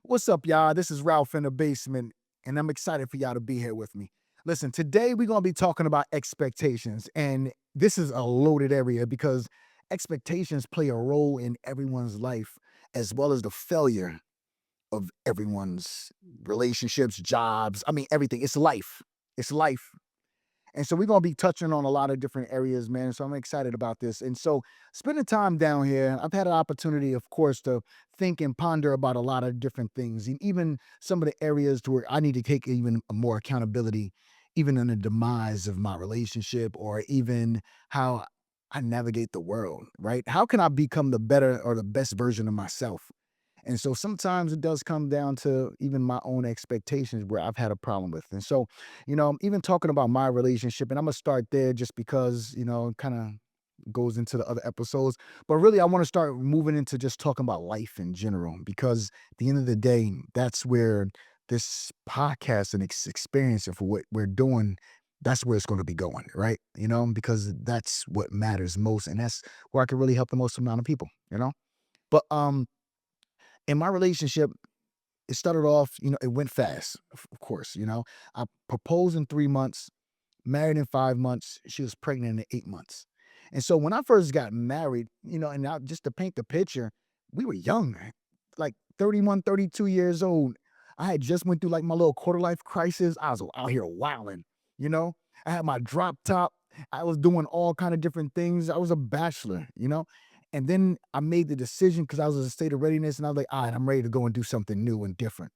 What's up, y'all? This is Ralph in the basement, and I'm excited for y'all to be here with me. Listen, today we're going to be talking about expectations, and this is a loaded area because expectations play a role in everyone's life as well as the failure of everyone's relationships, jobs. I mean, everything. It's life. It's life. And so we're gonna be touching on a lot of different areas, man. So I'm excited about this. And so spending time down here, I've had an opportunity, of course, to think and ponder about a lot of different things, and even some of the areas to where I need to take even more accountability, even in the demise of my relationship, or even how I navigate the world. Right? How can I become the better or the best version of myself? And so sometimes it does come down to even my own expectations where I've had a problem with. And so, even talking about my relationship, and I'm gonna start there just because, it kind of goes into the other episodes. But really, I want to start moving into just talking about life in general, because at the end of the day, that's where this podcast and experience and for what we're doing, that's where it's going to be going, right? Because that's what matters most, and that's where I can really help the most amount of people. But in my relationship, it started off, it went fast, of course. I proposed in 3 months, married in 5 months. She was pregnant in 8 months. And so when I first got married, and now just to paint the picture, we were young, like 31, 32 years old. I had just went through like my little quarter life crisis. I was out here wilding, you know. I had my drop top. I was doing all kind of different things. I was a bachelor. And then I made the decision because I was in a state of readiness, and I was like, all right, I'm ready to go and do something new and different.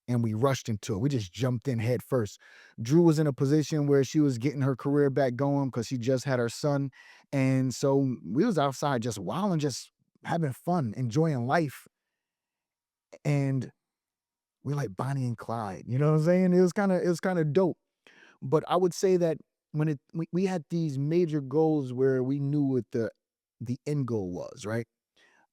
And we rushed into it. We just jumped in head first. Drew was in a position where she was getting her career back going because she just had her son. And so we was outside just wilding, just having fun, enjoying life. And we're like Bonnie and Clyde. You know what I'm saying? It was kind of dope. But I would say that we had these major goals where we knew what the end goal was, right?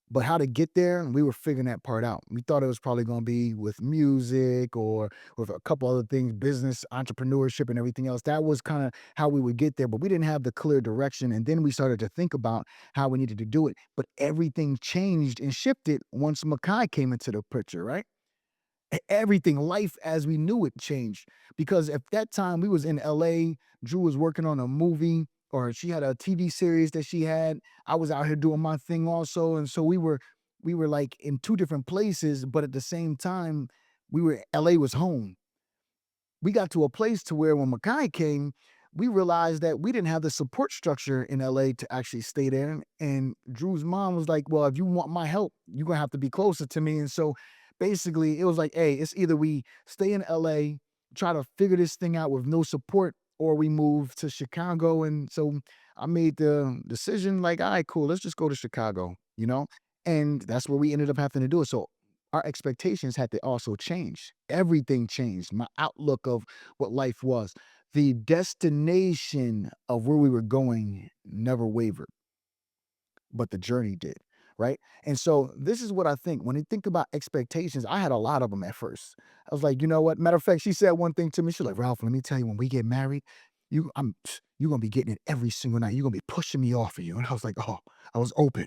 But how to get there, we were figuring that part out. We thought it was probably gonna be with music or with a couple other things, business, entrepreneurship, and everything else. That was kinda how we would get there, but we didn't have the clear direction, and then we started to think about how we needed to do it. But everything changed and shifted once Makai came into the picture, right? Everything, life as we knew it changed. Because at that time, we was in LA, Drew was working on a movie, or she had a TV series that she had. I was out here doing my thing also, and so we were like in two different places, but at the same time, LA was home. We got to a place to where when Makai came, we realized that we didn't have the support structure in LA to actually stay there. And Drew's mom was like, well, if you want my help, you're gonna have to be closer to me. And so basically it was like, hey, it's either we stay in LA, try to figure this thing out with no support, or we move to Chicago. And so I made the decision, like, all right, cool, let's just go to Chicago. And that's where we ended up having to do it. So our expectations had to also change. Everything changed. My outlook of what life was. The destination of where we were going never wavered, but the journey did. Right. And so this is what I think. When you think about expectations, I had a lot of them at first. I was like, you know what? Matter of fact, she said one thing to me. She's like, Ralph, let me tell you, when we get married, you're gonna be getting it every single night. You're gonna be pushing me off of you. And I was like, oh, I was open.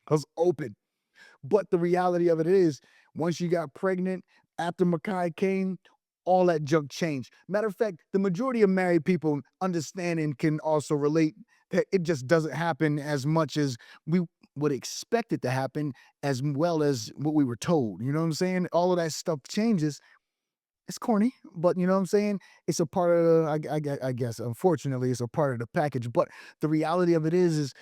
I was open. But the reality of it is, once you got pregnant, after Makai came, all that junk changed. Matter of fact, the majority of married people understand and can also relate that it just doesn't happen as much as we would expect it to happen, as well as what we were told. You know what I'm saying? All of that stuff changes. It's corny, but you know what I'm saying? It's a part of I guess, unfortunately, it's a part of the package. But the reality of it is,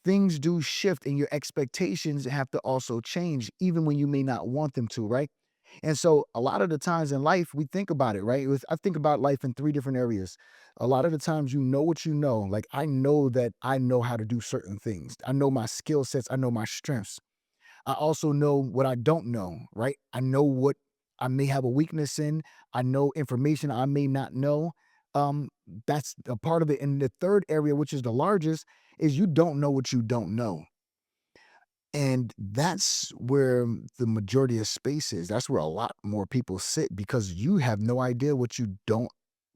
things do shift and your expectations have to also change, even when you may not want them to, right? And so a lot of the times in life, we think about it, right? I think about life in three different areas. A lot of the times, you know what you know. Like, I know that I know how to do certain things. I know my skill sets. I know my strengths. I also know what I don't know, right? I know what I may have a weakness in. I know information I may not know. Um, that's a part of it. And the third area, which is the largest, is you don't know what you don't know. And that's where the majority of space is. That's where a lot more people sit because you have no idea what you don't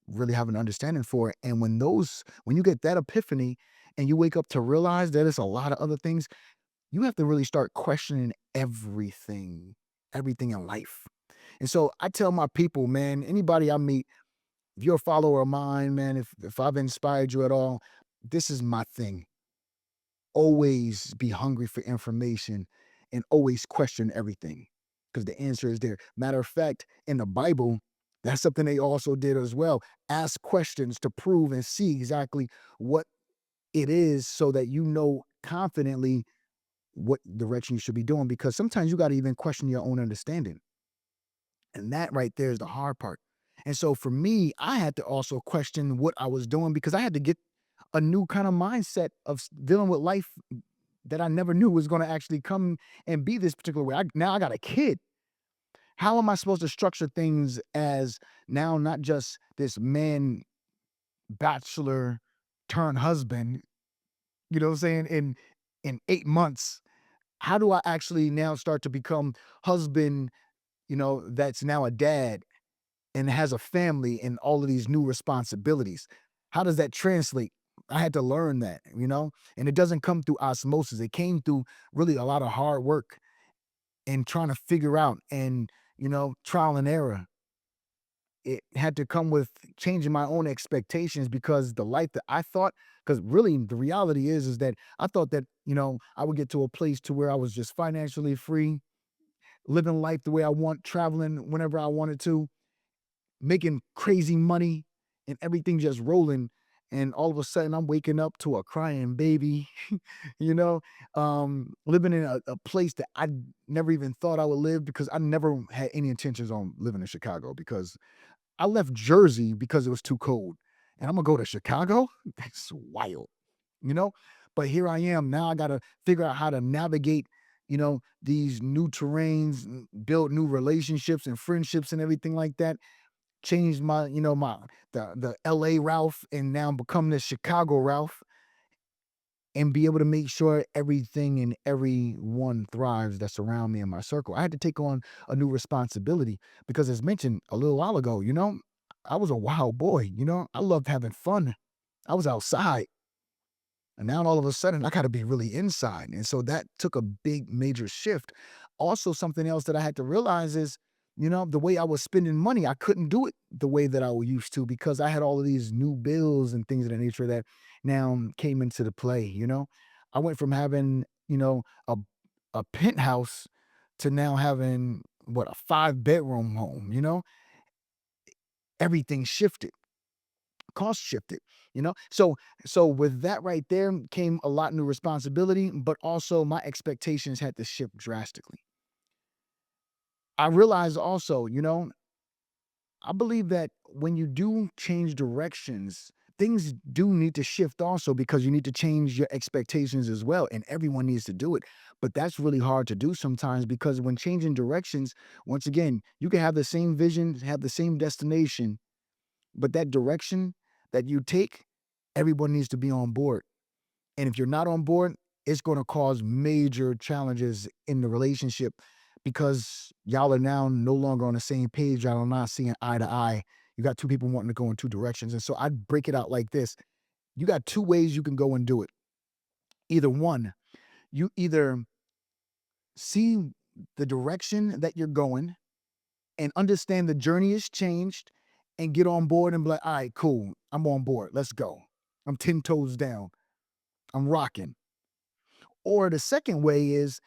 really have an understanding for. And when you get that epiphany and you wake up to realize that it's a lot of other things, you have to really start questioning everything everything in life. And so I tell my people, man, anybody I meet, if you're a follower of mine, man, if I've inspired you at all, this is my thing. Always be hungry for information and always question everything because the answer is there. Matter of fact, in the Bible, that's something they also did as well. Ask questions to prove and see exactly what it is so that you know confidently what direction you should be doing because sometimes you got to even question your own understanding. And that right there is the hard part. And so for me, I had to also question what I was doing because I had to get a new kind of mindset of dealing with life that I never knew was going to actually come and be this particular way. Now I got a kid. How am I supposed to structure things as now not just this man bachelor turned husband, you know what I'm saying, in 8 months? How do I actually now start to become husband, that's now a dad and has a family and all of these new responsibilities? How does that translate? I had to learn that. And it doesn't come through osmosis. It came through really a lot of hard work and trying to figure out and, trial and error. It had to come with changing my own expectations because the life that I thought, because really the reality is that I thought that, I would get to a place to where I was just financially free, living life the way I want, traveling whenever I wanted to, making crazy money and everything just rolling. And all of a sudden I'm waking up to a crying baby, you know, living in a place that I never even thought I would live because I never had any intentions on living in Chicago because I left Jersey because it was too cold. And I'm gonna go to Chicago? That's wild, you know? But here I am. Now I gotta figure out how to navigate, these new terrains, build new relationships and friendships and everything like that. Changed my, the LA Ralph and now become the Chicago Ralph and be able to make sure everything and everyone thrives that's around me in my circle. I had to take on a new responsibility because as mentioned a little while ago, I was a wild boy, I loved having fun. I was outside. And now all of a sudden I got to be really inside. And so that took a big major shift. Also, something else that I had to realize is, the way I was spending money, I couldn't do it the way that I used to because I had all of these new bills and things of that nature that now came into the play. I went from having, a penthouse to now having what a 5 bedroom home. Everything shifted, cost shifted, so with that right there came a lot new responsibility, but also my expectations had to shift drastically. I realized also, I believe that when you do change directions, things do need to shift also because you need to change your expectations as well. And everyone needs to do it. But that's really hard to do sometimes because when changing directions, once again, you can have the same vision, have the same destination, but that direction that you take, everyone needs to be on board. And if you're not on board, it's going to cause major challenges in the relationship because y'all are now no longer on the same page. Y'all are not seeing eye to eye. You got two people wanting to go in two directions. And so I'd break it out like this. You got two ways you can go and do it. Either one, you either see the direction that you're going and understand the journey has changed and get on board and be like, all right, cool. I'm on board. Let's go. I'm 10 toes down. I'm rocking. Or the second way is,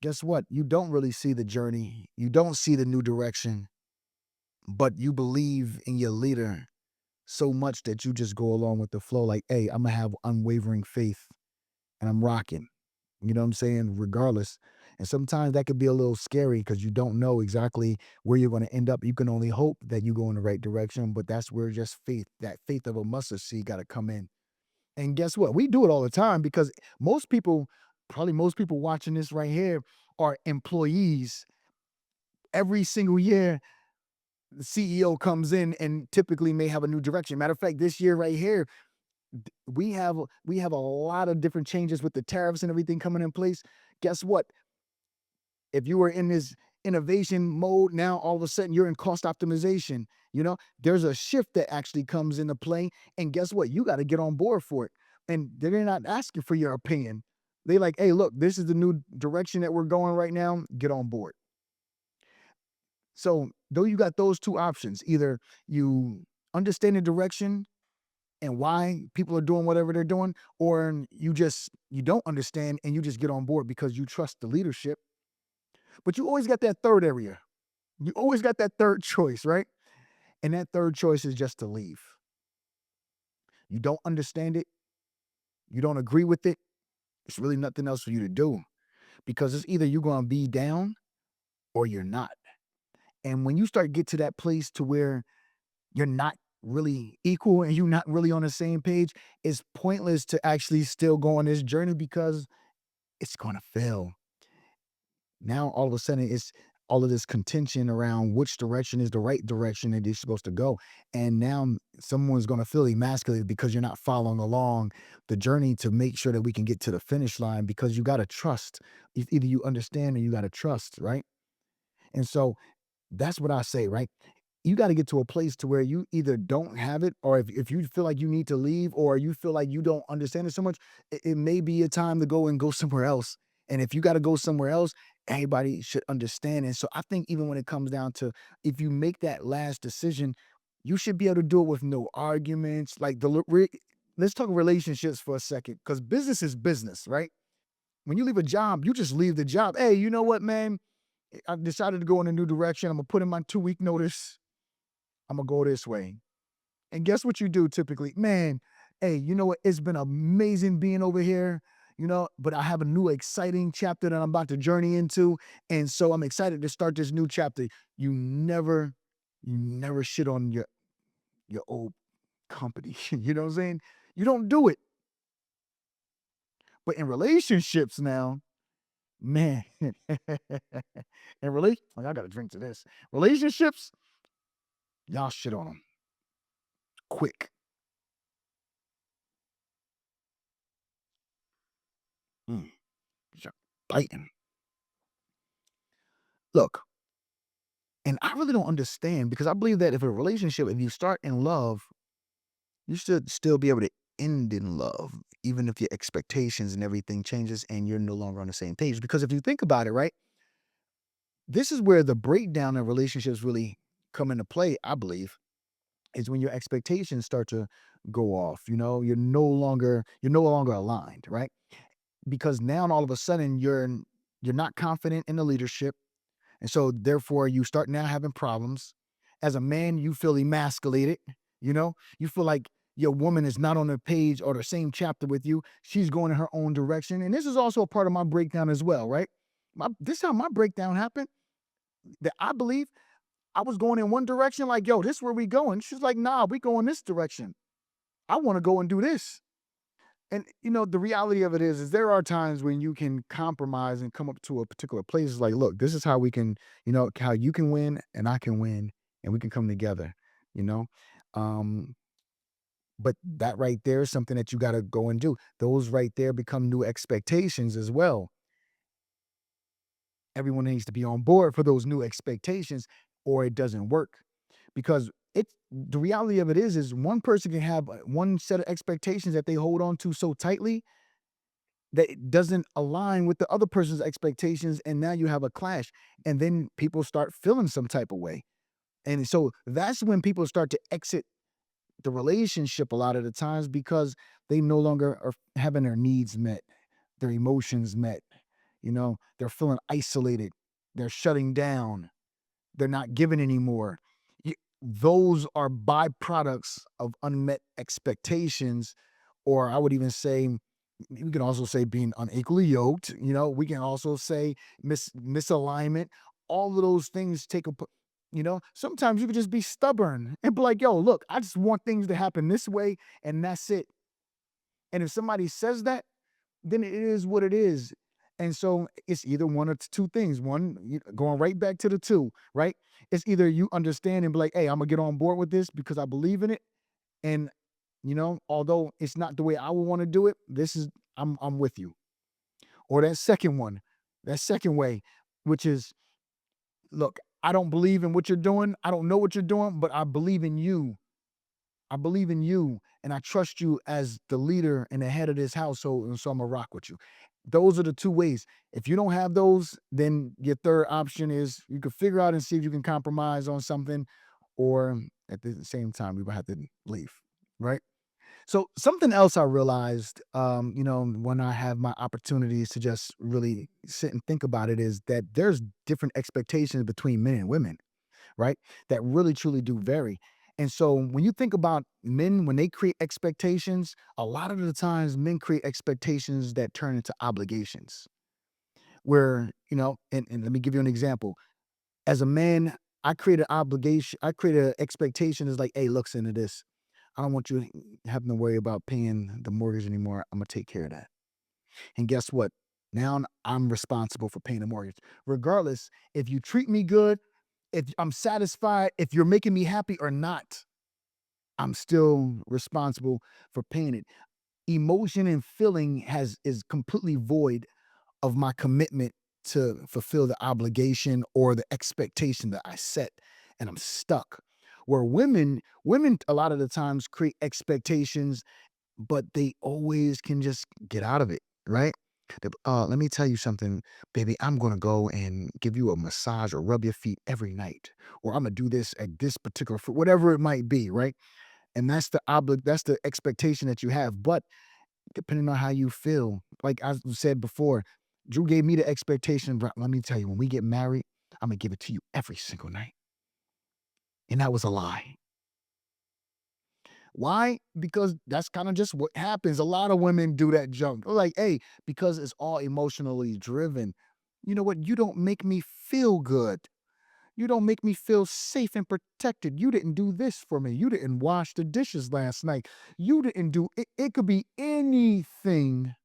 guess what? You don't really see the journey. You don't see the new direction, but you believe in your leader so much that you just go along with the flow. Like, hey, I'm gonna have unwavering faith and I'm rocking. You know what I'm saying? Regardless. And sometimes that could be a little scary because you don't know exactly where you're going to end up. You can only hope that you go in the right direction, but that's where just faith, that faith of a mustard seed, got to come in. And guess what? We do it all the time because most people, probably most people watching this right here, are employees. Every single year, the CEO comes in and typically may have a new direction. Matter of fact, this year right here, we have a lot of different changes with the tariffs and everything coming in place. Guess what? If you were in this innovation mode, now all of a sudden you're in cost optimization. There's a shift that actually comes into play. And guess what? You got to get on board for it. And they're not asking for your opinion. They like, hey, look, this is the new direction that we're going right now. Get on board. So though you got those two options, either you understand the direction and why people are doing whatever they're doing, or you don't understand and you just get on board because you trust the leadership. But you always got that third area. You always got that third choice, right? And that third choice is just to leave. You don't understand it, you don't agree with it. It's really nothing else for you to do because it's either you're going to be down or you're not. And when you start get to that place to where you're not really equal and you're not really on the same page, it's pointless to actually still go on this journey because it's going to fail. Now, all of a sudden, it's all of this contention around which direction is the right direction that you're supposed to go. And now someone's going to feel emasculated because you're not following along the journey to make sure that we can get to the finish line because you got to trust. Either you understand or you got to trust, right? And so that's what I say, right? You got to get to a place to where you either don't have it, or if you feel like you need to leave, or you feel like you don't understand it so much, it may be a time to go somewhere else. And if you got to go somewhere else, everybody should understand. And so I think even when it comes down to if you make that last decision, you should be able to do it with no arguments. Like let's talk relationships for a second, because business is business, right? When you leave a job, you just leave the job. Hey, you know what, man? I've decided to go in a new direction. I'm gonna put in my 2 week notice. I'm gonna go this way. And guess what you do typically? Man, hey, you know what? It's been amazing being over here, but I have a new exciting chapter that I'm about to journey into. And so I'm excited to start this new chapter. You never, you never shit on your old company. You know what I'm saying? You don't do it. But in relationships now, man, like I gotta drink to this. Relationships, y'all shit on them quick. Mm, biting. Look, and I really don't understand because I believe that if you start in love, you should still be able to end in love, even if your expectations and everything changes and you're no longer on the same page. Because if you think about it, right, this is where the breakdown in relationships really come into play, I believe, is when your expectations start to go off. You're no longer aligned, right? Because now all of a sudden you're not confident in the leadership. And so therefore you start now having problems. As a man, you feel emasculated, you know? You feel like your woman is not on the page or the same chapter with you. She's going in her own direction. And this is also a part of my breakdown as well, right? This is how my breakdown happened. That I believe I was going in one direction, like, yo, this is where we going. She's like, nah, we going this direction. I want to go and do this. And the reality of it is there are times when you can compromise and come up to a particular place. It's like, look, this is how we can, how you can win and I can win, and we can come together. You know, um, but that right there is something that you got to go and do. Those right there become new expectations as well. Everyone needs to be on board for those new expectations, or it doesn't work. Because it's the reality of it is one person can have one set of expectations that they hold on to so tightly that it doesn't align with the other person's expectations, and now you have a clash, and then people start feeling some type of way. And so that's when people start to exit the relationship a lot of the times because they no longer are having their needs met, their emotions met. They're feeling isolated, they're shutting down, they're not giving anymore. Those are byproducts of unmet expectations, or I would even say, we can also say being unequally yoked. We can also say misalignment. All of those things sometimes you could just be stubborn and be like, yo, look, I just want things to happen this way, and that's it. And if somebody says that, then it is what it is. And so it's either one or two things. One, going right back to the two, right? It's either you understand and be like, hey, I'm gonna get on board with this because I believe in it. And although it's not the way I would want to do it, I'm with you. Or that second way, which is, look, I don't believe in what you're doing. I don't know what you're doing, but I believe in you. I believe in you and I trust you as the leader and the head of this household. And so I'm gonna rock with you. Those are the two ways. If you don't have those, then your third option is you could figure out and see if you can compromise on something, or at the same time, we would have to leave, right? So something else I realized, when I have my opportunities to just really sit and think about it, is that there's different expectations between men and women, right? That really truly do vary. And so when you think about men, when they create expectations, a lot of the times men create expectations that turn into obligations. Where, and let me give you an example. As a man, I create an obligation, I create an expectation is like, hey, looks into this. I don't want you having to worry about paying the mortgage anymore. I'm gonna take care of that. And guess what? Now I'm responsible for paying the mortgage. Regardless, if you treat me good, if I'm satisfied, if you're making me happy or not, I'm still responsible for paying it. Emotion and feeling has is completely void of my commitment to fulfill the obligation or the expectation that I set, and I'm stuck. Where women a lot of the times create expectations, but they always can just get out of it, right? Let me tell you something, baby. I'm gonna go and give you a massage or rub your feet every night, or I'm gonna do this at this particular, whatever it might be, right? And that's the expectation that you have. But depending on how you feel, like I said before, Drew gave me the expectation. "Bro, let me tell you, when we get married, I'm gonna give it to you every single night," and that was a lie. Why? Because that's kind of just what happens. A lot of women do that junk. They're like, hey, because it's all emotionally driven. You know what? You don't make me feel good. You don't make me feel safe and protected. You didn't do this for me. You didn't wash the dishes last night. You didn't do it. It could be anything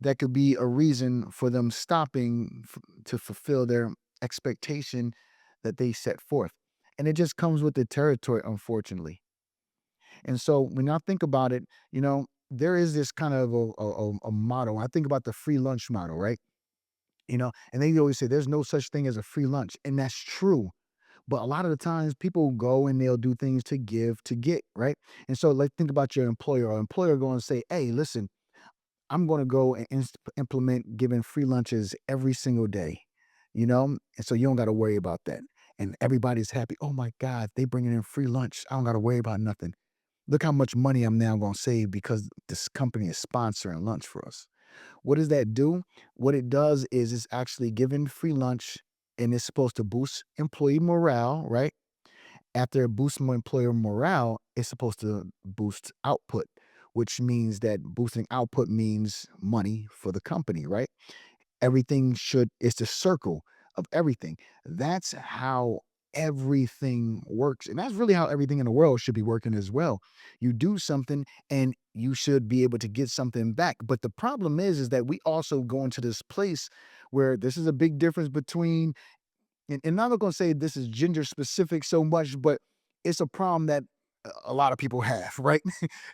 that could be a reason for them stopping to fulfill their expectation that they set forth. And it just comes with the territory, unfortunately. And so when I think about it, there is this kind of a model. I think about the free lunch model, right? And they always say there's no such thing as a free lunch. And that's true. But a lot of the times people go and they'll do things to give to get, right? And so like think about your employer or employer going to say, hey, listen, I'm going to go and implement giving free lunches every single day, And so you don't got to worry about that. And everybody's happy. Oh my God, they bringing in free lunch. I don't got to worry about nothing. Look how much money I'm now going to save because this company is sponsoring lunch for us. What does that do? What it does is it's actually giving free lunch, and it's supposed to boost employee morale, right? After it boosts my employer morale, it's supposed to boost output, which means that boosting output means money for the company, right? Everything should, it's the circle of everything. That's how everything works. And that's really how everything in the world should be working as well. You do something and you should be able to get something back. But the problem is that we also go into this place where this is a big difference between, and I'm not gonna say this is gender specific so much, but it's a problem that a lot of people have, right?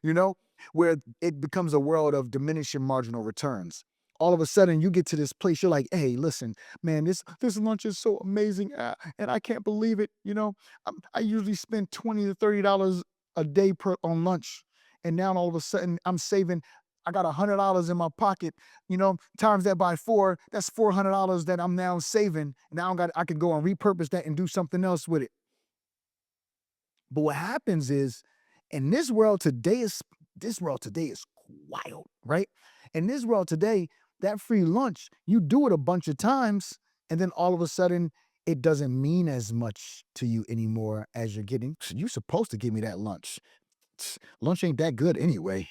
you know, where it becomes a world of diminishing marginal returns. All of a sudden, you get to this place. You're like, "Hey, listen, man, this lunch is so amazing, and I can't believe it." I usually spend $20 to $30 a day per on lunch, and now all of a sudden, I'm saving. I got $100 in my pocket, times that by four, that's $400 that I'm now saving. Now I can go and repurpose that and do something else with it. But what happens is, in this world today is wild, right? In this world today, that free lunch, you do it a bunch of times, and then all of a sudden, it doesn't mean as much to you anymore as you're getting. You're supposed to give me that lunch. Lunch ain't that good anyway.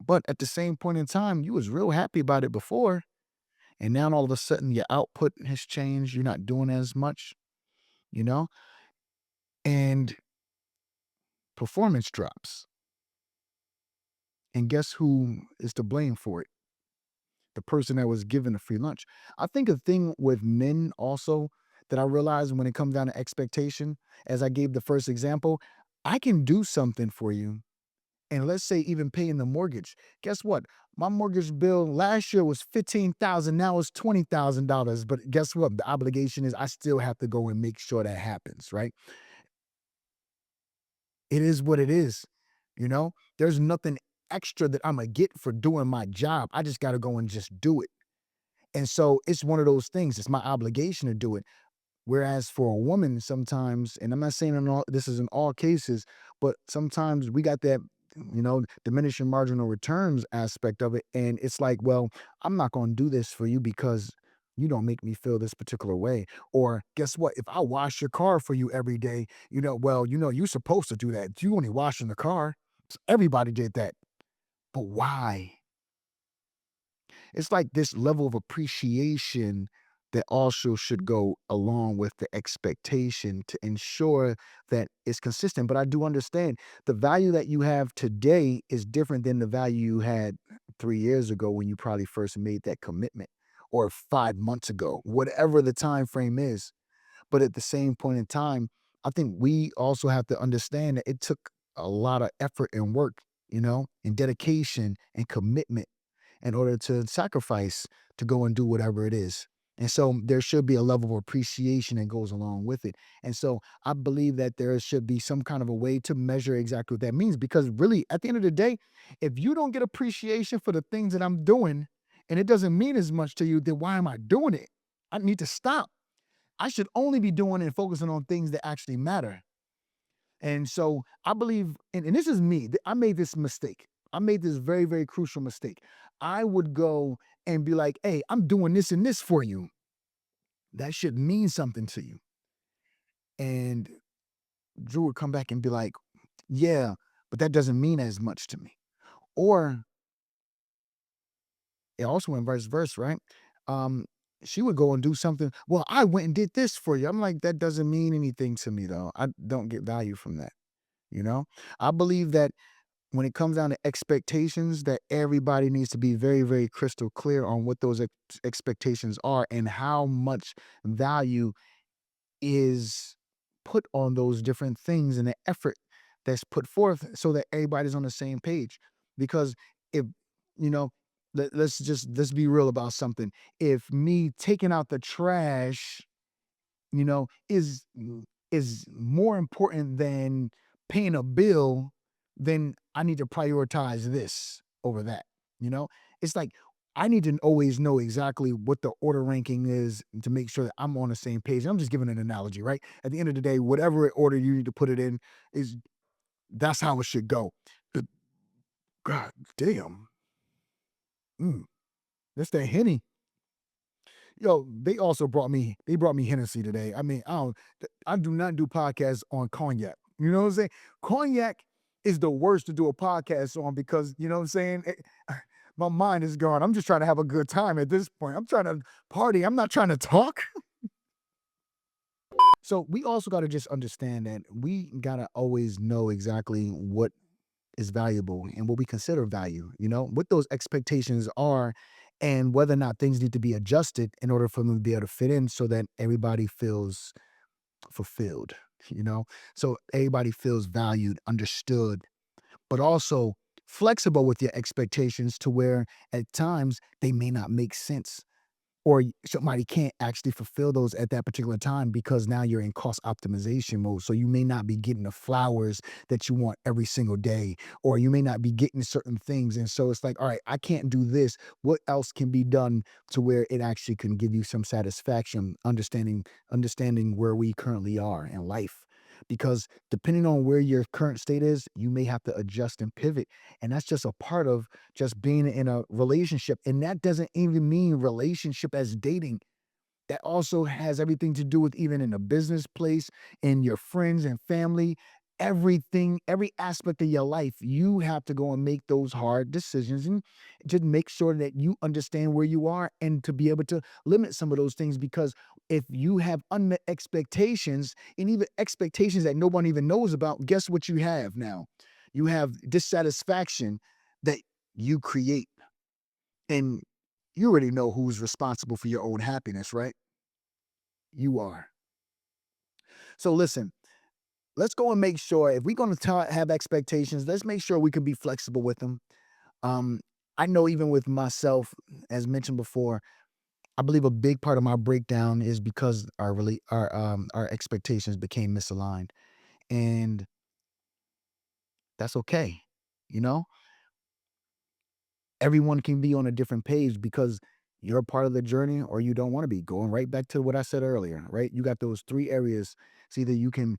But at the same point in time, you was real happy about it before. And now all of a sudden your output has changed. You're not doing as much, you know, and performance drops. And guess who is to blame for it? The person that was given the free lunch. I think a thing with men also that I realized when it comes down to expectation, as I gave the first example, I can do something for you. And let's say even paying the mortgage. Guess what? My mortgage bill last year was 15,000. Now it's $20,000. But guess what? The obligation is I still have to go and make sure that happens, right? It is what it is. There's nothing. extra that I'm gonna get for doing my job. I just gotta go and just do it. And so it's one of those things. It's my obligation to do it. Whereas for a woman, sometimes, and I'm not saying in all this is in all cases, but sometimes we got that, diminishing marginal returns aspect of it. And it's like, well, I'm not going to do this for you because you don't make me feel this particular way. Or guess what? If I wash your car for you every day, well, you're supposed to do that. You only washing the car. Everybody did that. But why? It's like this level of appreciation that also should go along with the expectation to ensure that it's consistent. But I do understand the value that you have today is different than the value you had 3 years ago when you probably first made that commitment, or 5 months ago, whatever the time frame is. But at the same point in time, I think we also have to understand that it took a lot of effort and work, and dedication and commitment in order to sacrifice to go and do whatever it is. And so there should be a level of appreciation that goes along with it. And so I believe that there should be some kind of a way to measure exactly what that means. Because really, at the end of the day, if you don't get appreciation for the things that I'm doing and it doesn't mean as much to you, then why am I doing it? I need to stop. I should only be doing and focusing on things that actually matter. And so I believe, and this is me, I made this mistake. I made this very, very crucial mistake. I would go and be like, hey, I'm doing this and this for you. That should mean something to you. And Drew would come back and be like, yeah, but that doesn't mean as much to me. Or it also went vice versa, right? Um, she would go and do something. Well, I went and did this for you. I'm like, that doesn't mean anything to me, though. I don't get value from that. You know, I believe that when it comes down to expectations, that everybody needs to be very, very crystal clear on what those expectations are and how much value is put on those different things and the effort that's put forth so that everybody's on the same page. Because if, you know, let's be real about something. If me taking out the trash, you know, is is more important than paying a bill, then I need to prioritize this over that. You know, it's like I need to always know exactly what the order ranking is to make sure that I'm on the same page. I'm just giving an analogy, right? At the end of the day, whatever order you need to put it in is that's how it should go. But God damn, mm, that's that henny. Yo, they brought me Hennessy today. I mean, I do not do podcasts on cognac. You know what I'm saying? Cognac is the worst to do a podcast on because, you know what I'm saying? My mind is gone. I'm just trying to have a good time at this point. I'm trying to party. I'm not trying to talk. So we also got to just understand that we got to always know exactly what is valuable and what we consider value, what those expectations are and whether or not things need to be adjusted in order for them to be able to fit in so that everybody feels fulfilled, you know? So everybody feels valued, understood, but also flexible with your expectations to where at times they may not make sense or somebody can't actually fulfill those at that particular time because now you're in cost optimization mode. So you may not be getting the flowers that you want every single day, or you may not be getting certain things. And so it's like, all right, I can't do this. What else can be done to where it actually can give you some satisfaction, understanding where we currently are in life. Because depending on where your current state is, you may have to adjust and pivot. And that's just a part of just being in a relationship. And that doesn't even mean relationship as dating. That also has everything to do with even in a business place, in your friends and family, everything, every aspect of your life. You have to go and make those hard decisions and just make sure that you understand where you are and to be able to limit some of those things. Because if you have unmet expectations and even expectations that no one even knows about, guess what you have now? You have dissatisfaction that you create. And you already know who's responsible for your own happiness, right? You are. So listen, let's go and make sure if we're going to have expectations, let's make sure we can be flexible with them. Um, I know even with myself, as mentioned before, I believe a big part of my breakdown is because our expectations became misaligned, and that's okay. You know, everyone can be on a different page because you're a part of the journey or you don't want to be. Going right back to what I said earlier, right? You got those three areas. It's either you can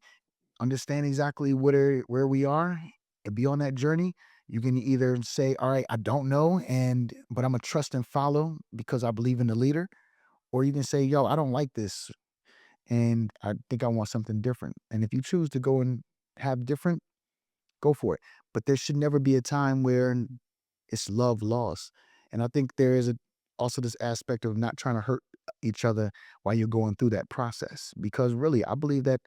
understand exactly where we are and be on that journey. You can either say, all right, I don't know, but I'm gonna trust and follow because I believe in the leader, or you can say, yo, I don't like this and I think I want something different. And if you choose to go and have different, go for it. But there should never be a time where it's love lost. And I think there is also this aspect of not trying to hurt each other while you're going through that process. Because really, I believe that,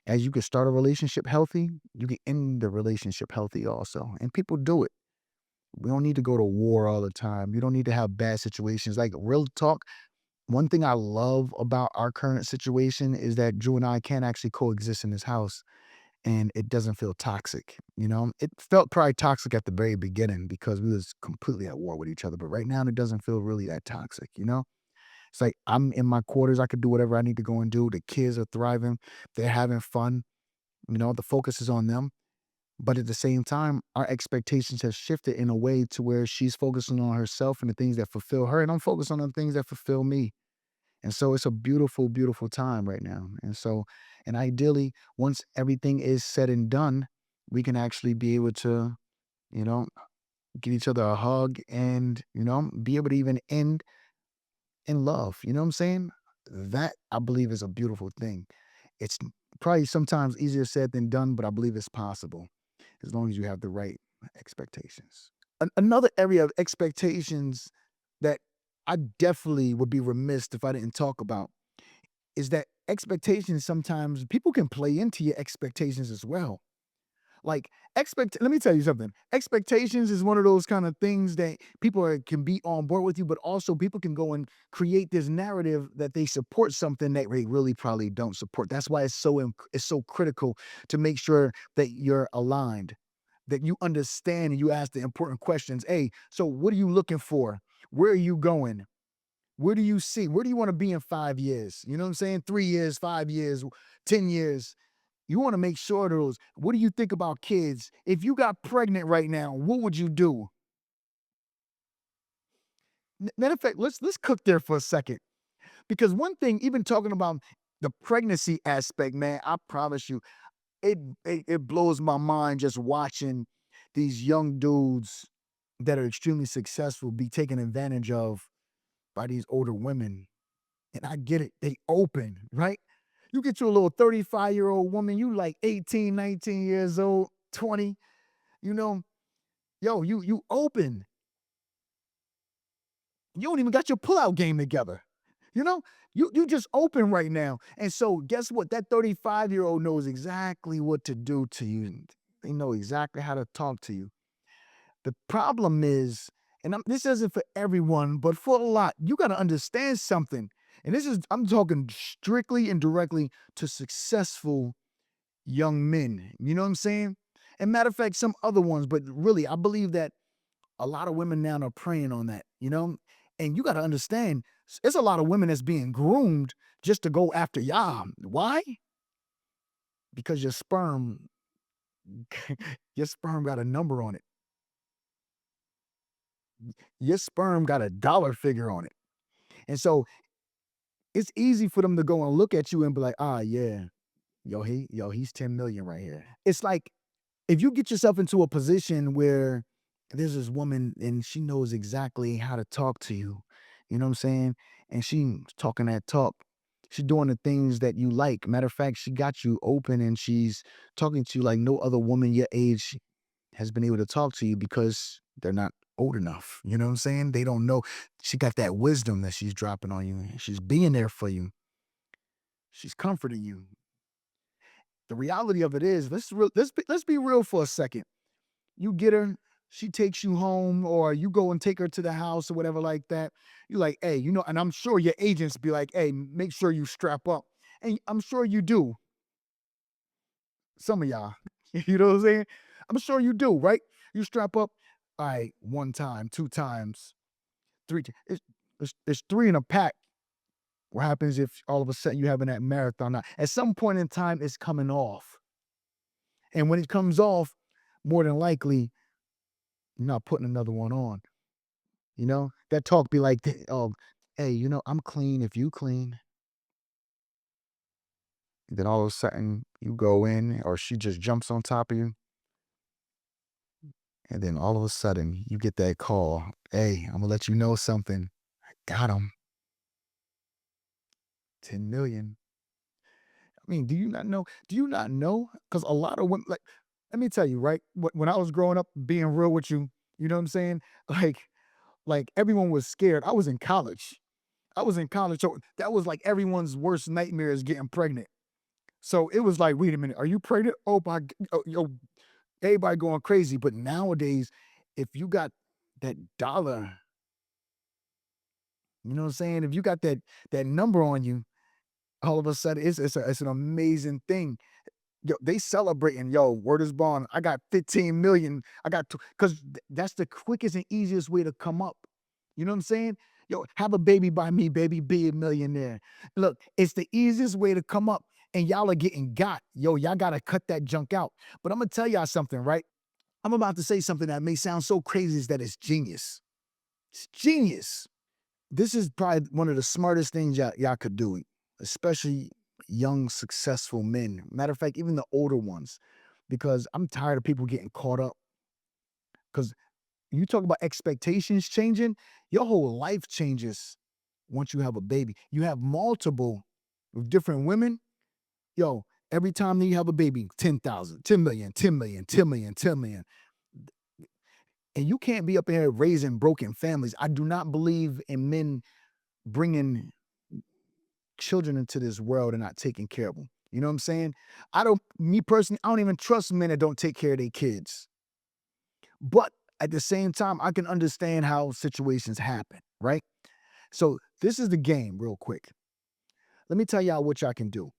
as you can start a relationship healthy, you can end the relationship healthy also. And people do it. We don't need to go to war all the time. You don't need to have bad situations. Like real talk, one thing I love about our current situation is that Drew and I can actually coexist in this house and it doesn't feel toxic. It felt probably toxic at the very beginning because we was completely at war with each other, but right now it doesn't feel really that toxic. It's like I'm in my quarters, I could do whatever I need to go and do. The kids are thriving, they're having fun. The focus is on them, but at the same time our expectations have shifted in a way to where she's focusing on herself and the things that fulfill her, and I'm focused on the things that fulfill me. And so it's a beautiful, beautiful time right now. And ideally, once everything is said and done, we can actually be able to, you know, give each other a hug and, be able to even end in love. You know what I'm saying? That I believe is a beautiful thing. It's probably sometimes easier said than done, but I believe it's possible as long as you have the right expectations. Another area of expectations that I definitely would be remiss if I didn't talk about is that expectations sometimes people can play into your expectations as well. Like let me tell you something. Expectations is one of those kind of things that can be on board with you, but also people can go and create this narrative that they support something that they really probably don't support. That's why it's so critical to make sure that you're aligned, that you understand and you ask the important questions. Hey, so what are you looking for? Where are you going? Where do you see? Where do you want to be in 5 years? You know what I'm saying? 3 years, 5 years, 10 years. You want to make sure those. What do you think about kids? If you got pregnant right now, what would you do? Matter of fact, let's cook there for a second. Because one thing, even talking about the pregnancy aspect, man, I promise you, it blows my mind just watching these young dudes that are extremely successful be taken advantage of by these older women. And I get it. They open, right? You get you a little 35-year-old woman, you like 18, 19 years old, 20, you know, yo, you open. You don't even got your pullout game together. You know, you just open right now. And so guess what? That 35-year-old knows exactly what to do to you. They know exactly how to talk to you. The problem is, and this isn't for everyone, but for a lot, you got to understand something. And I'm talking strictly and directly to successful young men. You know what I'm saying? And matter of fact, some other ones, but really, I believe that a lot of women now are preying on that. And you got to understand, it's a lot of women that's being groomed just to go after y'all. Why? Because your sperm got a number on it. Your sperm got a dollar figure on it. And so it's easy for them to go and look at you and be like, ah, yeah, he's 10 million right here. It's like if you get yourself into a position where there's this woman and she knows exactly how to talk to you, you know what I'm saying? And she's talking that talk. She's doing the things that you like. Matter of fact, she got you open and she's talking to you like no other woman your age has been able to talk to you because they're not old enough. You know what I'm saying? They don't know. She got that wisdom that she's dropping on you. She's being there for you. She's comforting you. The reality of it is, let's be real for a second. You get her, she takes you home, or you go and take her to the house or whatever like that. You like, hey, and I'm sure your agents be like, hey, make sure you strap up. And I'm sure you do. Some of y'all. You know what I'm saying? I'm sure you do, right? You strap up, all right, one time, two times, three. It's three in a pack. What happens if all of a sudden you having that marathon? Now, at some point in time, it's coming off. And when it comes off, more than likely, you're not putting another one on. That talk be like, "Oh, hey, I'm clean if you clean." Then all of a sudden you go in or she just jumps on top of you. And then all of a sudden you get that call. Hey, I'm gonna let you know something. Got him. 10 million. I mean, do you not know? Do you not know? Because a lot of women, like, let me tell you, right? When I was growing up, being real with you, you know what I'm saying? Like everyone was scared. I was in college. So that was like everyone's worst nightmare is getting pregnant. So it was like, wait a minute, are you pregnant? Oh my, yo, everybody going crazy. But nowadays, if you got that dollar, you know what I'm saying? If you got that number on you, all of a sudden it's an amazing thing. Yo, they celebrating, yo, word is bond. I got 15 million. I got because that's the quickest and easiest way to come up. You know what I'm saying? Yo, have a baby by me, baby, be a millionaire. Look, it's the easiest way to come up, and y'all are getting got. Yo, y'all gotta cut that junk out. But I'm gonna tell y'all something, right? I'm about to say something that may sound so crazy is that it's genius. It's genius. This is probably one of the smartest things y'all could do, especially young, successful men. Matter of fact, even the older ones, because I'm tired of people getting caught up. Because you talk about expectations changing, your whole life changes once you have a baby. You have multiple with different women. Yo, every time that you have a baby, 10,000, 10 million, 10 million, 10 million, 10 million. And you can't be up in here raising broken families. I do not believe in men bringing children into this world and not taking care of them. You know what I'm saying? Me personally, I don't even trust men that don't take care of their kids. But at the same time, I can understand how situations happen, right? So this is the game, real quick. Let me tell y'all what y'all can do.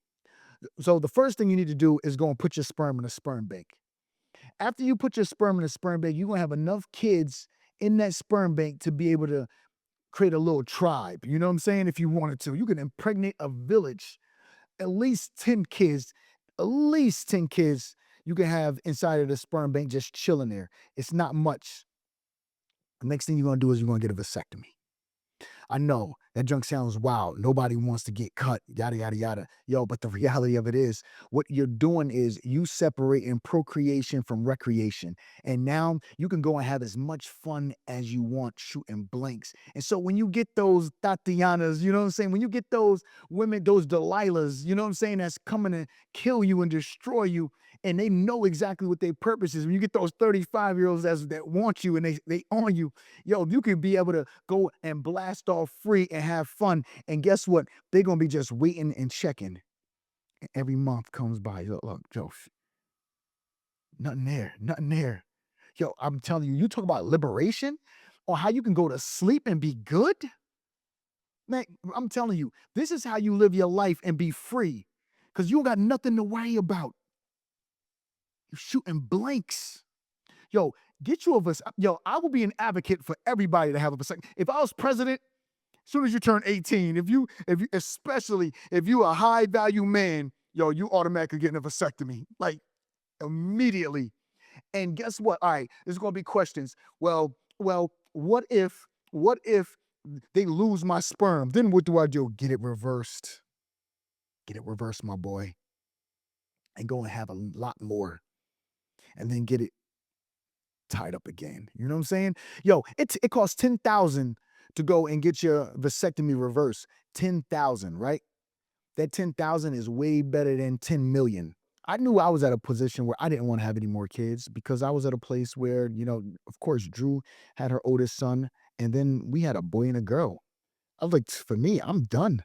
So the first thing you need to do is go and put your sperm in a sperm bank. After you put your sperm in a sperm bank, you're gonna have enough kids in that sperm bank to be able to create a little tribe. You know what I'm saying? If you wanted to, you can impregnate a village, at least 10 kids, at least 10 kids you can have inside of the sperm bank just chilling there. It's not much. The next thing you're gonna do is you're gonna get a vasectomy. I know that junk sounds wild. Nobody wants to get cut, yada, yada, yada. Yo, but the reality of it is, what you're doing is you separating procreation from recreation. And now you can go and have as much fun as you want shooting blanks. And so when you get those Tatianas, you know what I'm saying? When you get those women, those Delilahs, you know what I'm saying, that's coming to kill you and destroy you, and they know exactly what their purpose is. When you get those 35-year-olds that want you and they on you, yo, you can be able to go and blast off free and have fun. And guess what? They're gonna be just waiting and checking. And every month comes by. Look, Joe, nothing there, nothing there. Yo, I'm telling you, you talk about liberation or how you can go to sleep and be good. Man, I'm telling you, this is how you live your life and be free. Cause you got nothing to worry about. You're shooting blanks. Yo, get you a Yo, I will be an advocate for everybody to have a vasectomy. If I was president, as soon as you turn 18, if you, especially if you a high value man, yo, you automatically getting a vasectomy, like immediately. And guess what? All right, there's gonna be questions. Well, what if they lose my sperm? Then what do I do? Get it reversed. Get it reversed, my boy, and go and have a lot more, and then get it tied up again. You know what I'm saying? Yo, it costs 10,000 to go and get your vasectomy reversed. 10,000, right? That 10,000 is way better than 10 million. I knew I was at a position where I didn't want to have any more kids because I was at a place where, of course, Drew had her oldest son, and then we had a boy and a girl. I was like, for me, I'm done.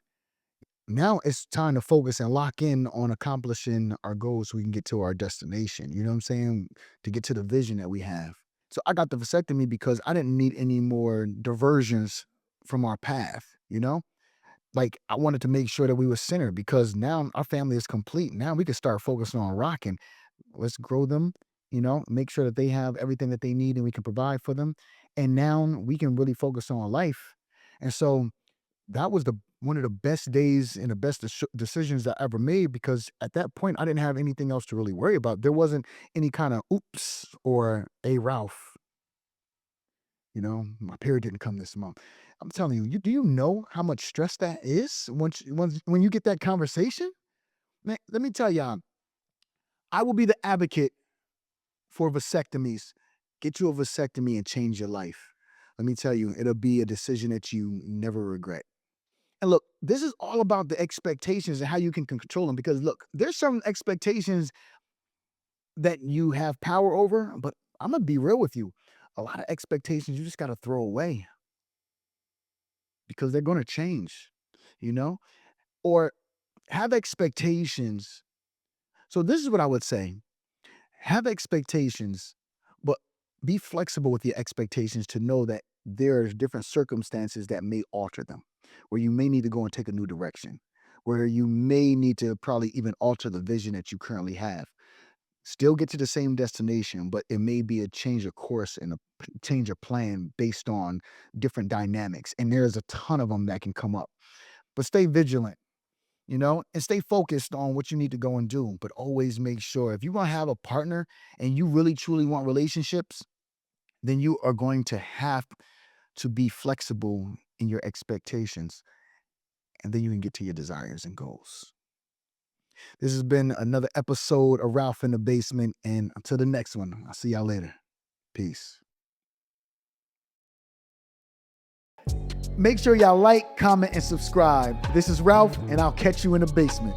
Now it's time to focus and lock in on accomplishing our goals so we can get to our destination. You know what I'm saying? To get to the vision that we have. So I got the vasectomy because I didn't need any more diversions from our path, you know? Like I wanted to make sure that we were centered because now our family is complete. Now we can start focusing on rocking. Let's grow them, make sure that they have everything that they need and we can provide for them. And now we can really focus on life. And so that was the one of the best days and the best decisions I ever made because at that point I didn't have anything else to really worry about. There wasn't any kind of oops or a Ralph. My period didn't come this month. I'm telling you, do you know how much stress that is when you get that conversation? Man, let me tell y'all, I will be the advocate for vasectomies. Get you a vasectomy and change your life. Let me tell you, it'll be a decision that you never regret. And look, this is all about the expectations and how you can control them. Because look, there's some expectations that you have power over, but I'm gonna be real with you. A lot of expectations you just gotta throw away because they're gonna change, you know? Or have expectations. So this is what I would say. Have expectations, but be flexible with your expectations to know that there are different circumstances that may alter them, where you may need to go and take a new direction, where you may need to probably even alter the vision that you currently have. Still get to the same destination, but it may be a change of course and a change of plan based on different dynamics. And there's a ton of them that can come up. But stay vigilant, and stay focused on what you need to go and do. But always make sure if you want to have a partner and you really truly want relationships, then you are going to have to be flexible in your expectations. And then you can get to your desires and goals. This has been another episode of Ralph in the Basement. And until the next one, I'll see y'all later. Peace. Make sure y'all like, comment, and subscribe. This is Ralph, and I'll catch you in the basement.